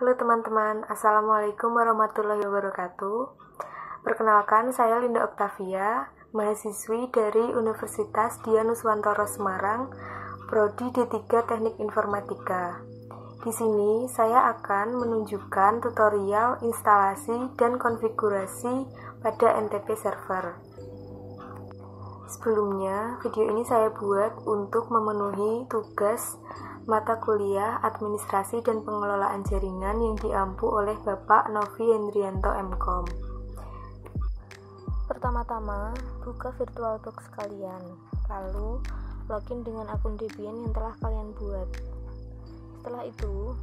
Halo teman-teman, Assalamualaikum warahmatullahi wabarakatuh. Perkenalkan, saya Linda Oktavia, mahasiswi dari Universitas Dianuswantoro Semarang, Prodi D3 Teknik Informatika. Di sini saya akan menunjukkan tutorial instalasi dan konfigurasi pada NTP server. Sebelumnya, video ini saya buat untuk memenuhi tugas mata kuliah Administrasi dan Pengelolaan Jaringan yang diampu oleh Bapak Novi Hendrianto MKom. Pertama-tama, buka VirtualBox kalian, lalu login dengan akun Debian yang telah kalian buat. Setelah itu,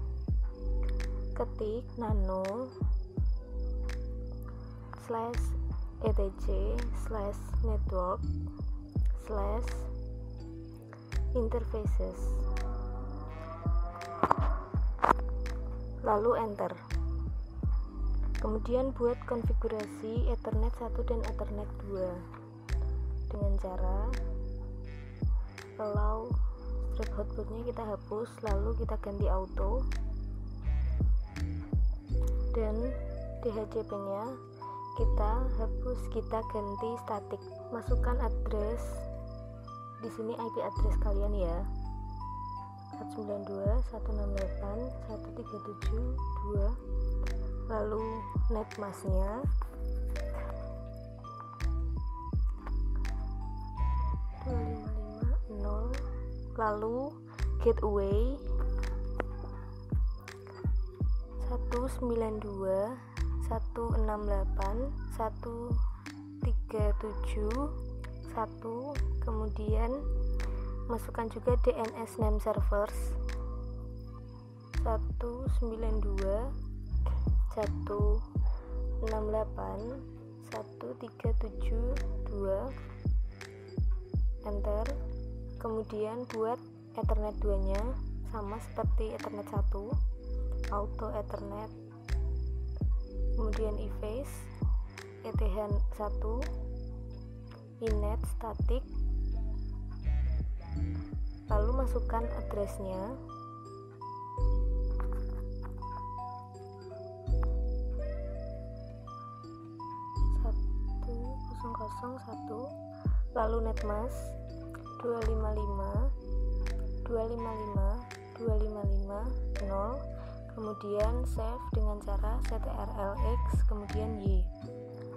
ketik nano/etc/network/interfaces, lalu enter. Kemudian buat konfigurasi Ethernet 1 dan Ethernet 2 dengan cara allow strip hotspotnya kita hapus, lalu kita ganti auto, dan DHCP nya kita hapus, kita ganti static. Masukkan address, di sini IP address kalian ya, 192.168.137.2, lalu netmasknya 2550, lalu gateway 192.168.137.1, kemudian masukkan juga DNS name servers 192.168.137.2, enter. Kemudian buat Ethernet 2 nya sama seperti Ethernet 1, auto Ethernet, kemudian EVACE ETH1, inet static, lalu masukkan addressnya 1001, lalu netmask 255.255.255.0, kemudian save dengan cara ctrlx kemudian y.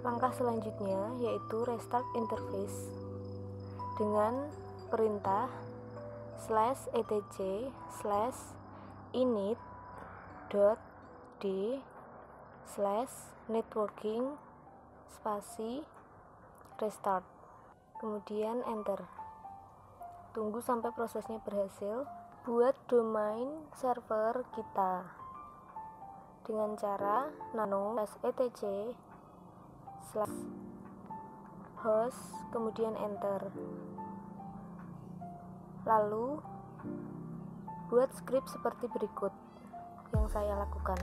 Langkah selanjutnya yaitu restart interface dengan perintah /etc/init.d/networking spasi restart, kemudian enter. Tunggu sampai prosesnya berhasil. Buat domain server kita dengan cara nano/etc/host kemudian enter. Lalu buat script seperti berikut yang saya lakukan.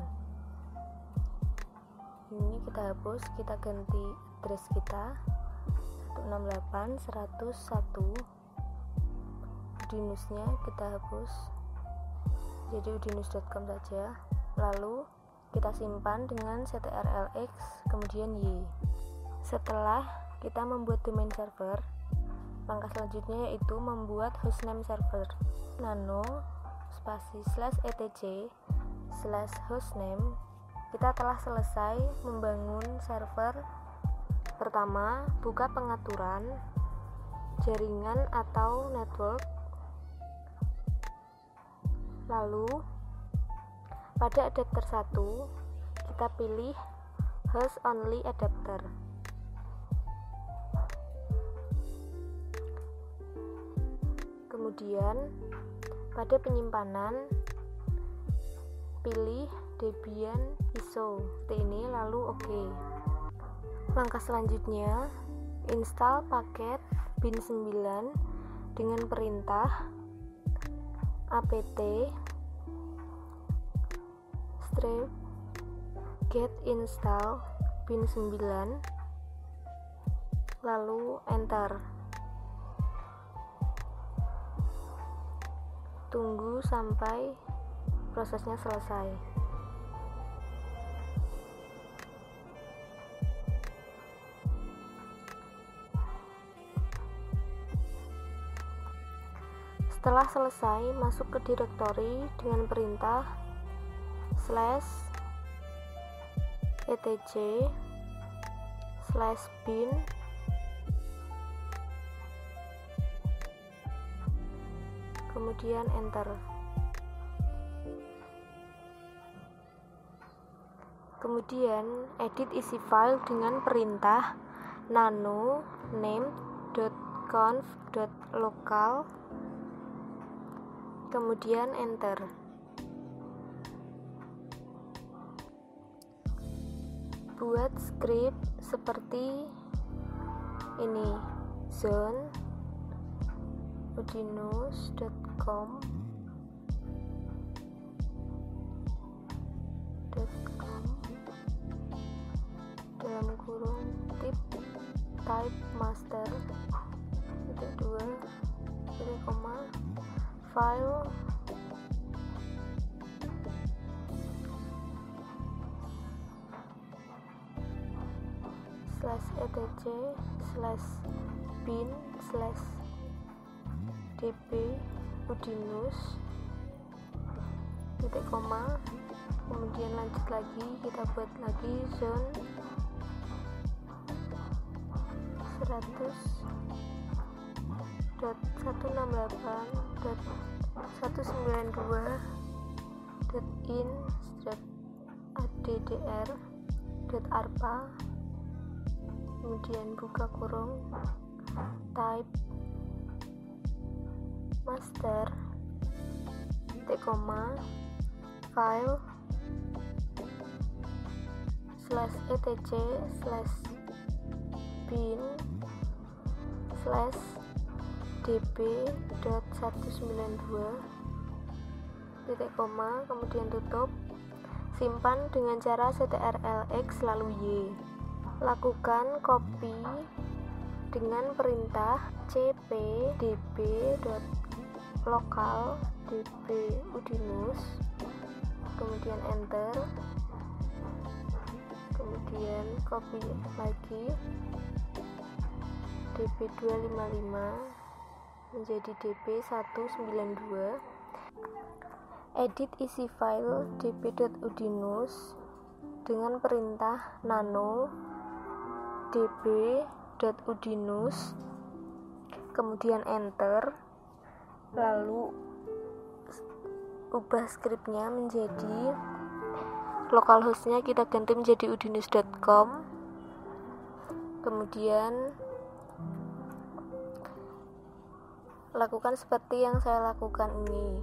Ini kita hapus, kita ganti address kita 168.101, udinusnya kita hapus jadi udinus.com saja, lalu kita simpan dengan ctrlx kemudian y. Setelah kita membuat domain server, langkah selanjutnya yaitu membuat hostname server nano /etc/hostname. Kita telah selesai membangun server. Pertama, buka pengaturan jaringan atau network, lalu pada adapter 1 kita pilih host only adapter. Kemudian pada penyimpanan pilih Debian ISO ini, lalu OK. Langkah selanjutnya install paket bin 9 dengan perintah apt get install bin 9, lalu enter. Tunggu sampai prosesnya selesai. Setelah selesai, masuk ke directory dengan perintah /etc/bin kemudian enter. Kemudian edit isi file dengan perintah nano name.conf.local kemudian enter. Buat script seperti ini: zone udinus.com dalam kurung type master file /etc/bin/db udinus kemudian lanjut lagi, kita buat lagi zone 100.168.192.in/addr.arpa kemudian buka kurung type master file /etc/bin/db.192, kemudian tutup. Simpan dengan cara ctrl+x lalu Y. Lakukan copy dengan perintah cp/db.local db udinus kemudian enter. Kemudian copy lagi db255 menjadi db192. Edit isi file db.udinus dengan perintah nano db.udinus kemudian enter, lalu ubah skripnya menjadi localhostnya kita ganti menjadi udinus.com, kemudian lakukan seperti yang saya lakukan ini.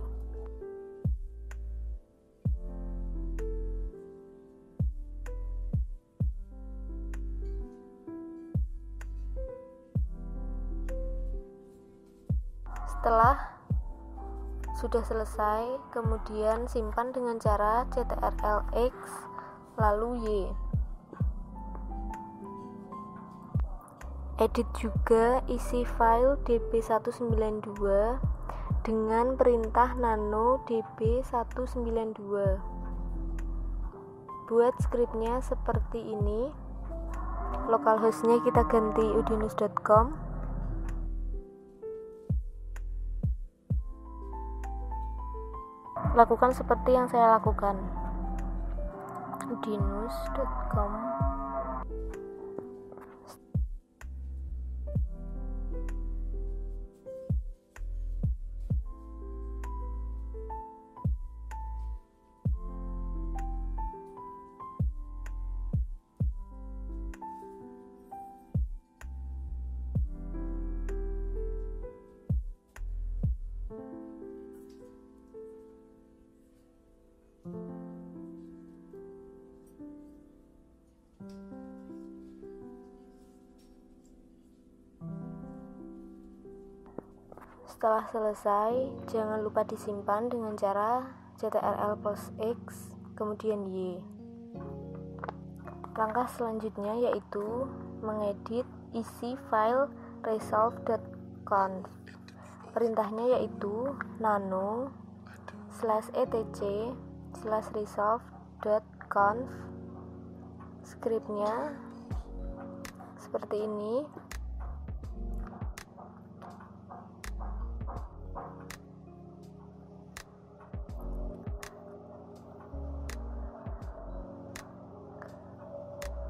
Setelah sudah selesai, kemudian simpan dengan cara ctrl+x lalu Y. Edit juga isi file db192 dengan perintah nano db192. Buat skripnya seperti ini. Localhostnya kita ganti udinus.com. Lakukan seperti yang saya lakukan. udinus.com. Setelah selesai, jangan lupa disimpan dengan cara ctrl+x kemudian Y. Langkah selanjutnya yaitu mengedit isi file resolve.conf. Perintahnya yaitu nano /etc/resolve.conf. Skripnya seperti ini.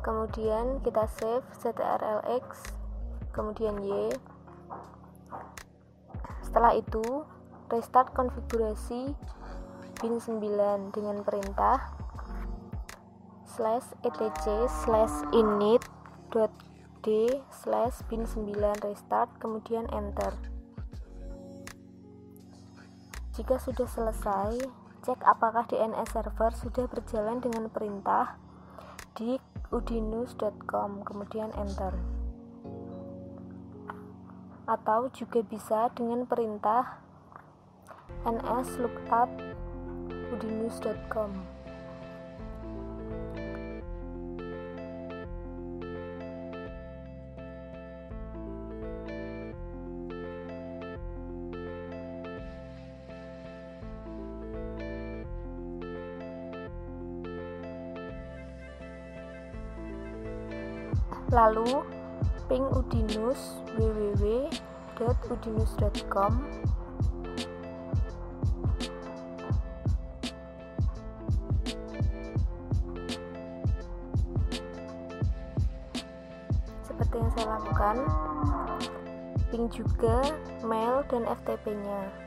kemudian kita save ctrlx, kemudian Y. Setelah itu restart konfigurasi bin 9 dengan perintah /etc/init.d/bin9 restart, kemudian enter. Jika sudah selesai, cek apakah DNS server sudah berjalan dengan perintah di udinus.com, kemudian enter. Atau juga bisa dengan perintah nslookup udinus.com. Lalu ping udinus www.udinus.com, seperti yang saya lakukan. Ping juga mail dan FTP-nya.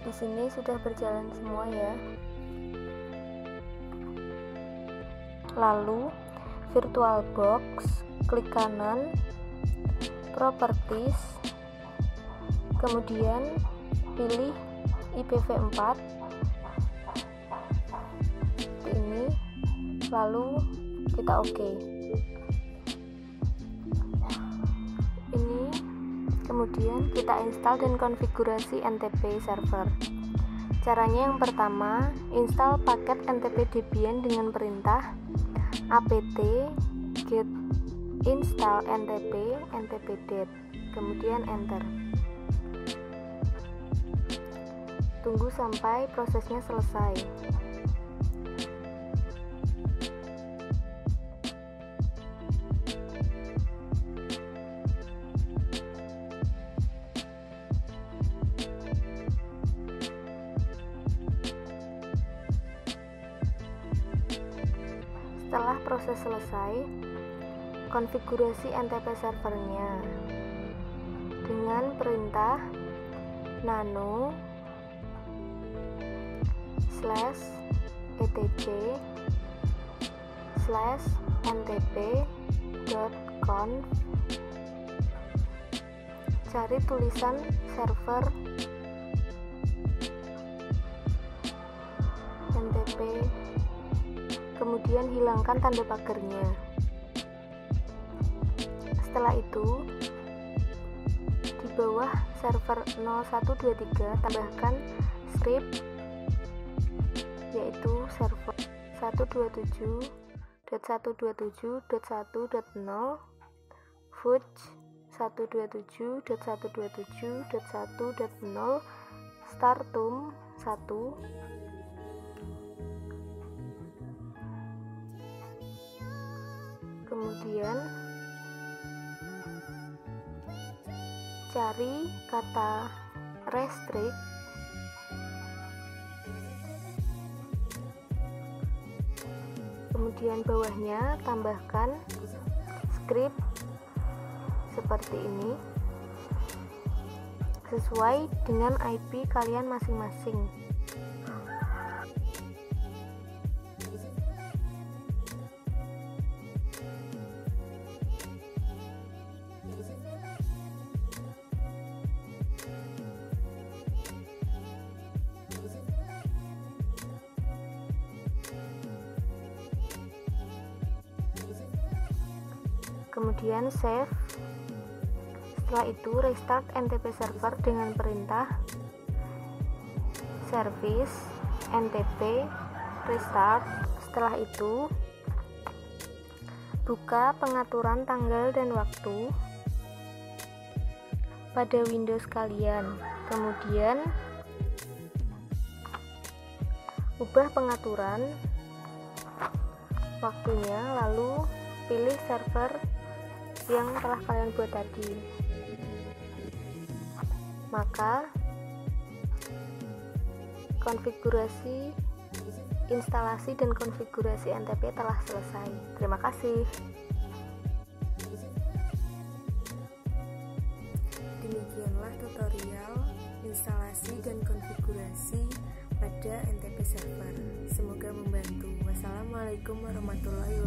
Di sini sudah berjalan semua ya. Lalu VirtualBox, klik kanan, Properties, kemudian pilih IPv4 ini, lalu kita OK. Kemudian kita install dan konfigurasi NTP server. Caranya yang pertama, install paket NTP Debian dengan perintah apt get install ntp-det, kemudian enter. Tunggu sampai prosesnya selesai. Setelah proses selesai, konfigurasi NTP servernya dengan perintah nano /etc/ntp.conf, cari tulisan server NTP, kemudian hilangkan tanda pagarnya. Setelah itu, di bawah server 0123 tambahkan script, yaitu server 127.127.1.0 fudge 127.127.1.0 startum 1, kemudian cari kata restrict, kemudian bawahnya tambahkan script seperti ini sesuai dengan IP kalian masing-masing. Kemudian save. Setelah itu restart NTP server dengan perintah service NTP restart. Setelah itu buka pengaturan tanggal dan waktu, pada Windows kalian. Kemudian ubah pengaturan waktunya, lalu pilih server yang telah kalian buat tadi. Maka konfigurasi, instalasi dan konfigurasi NTP telah selesai. Terima kasih. Demikianlah tutorial instalasi dan konfigurasi pada NTP server. Semoga membantu. Wassalamualaikum warahmatullahi wabarakatuh.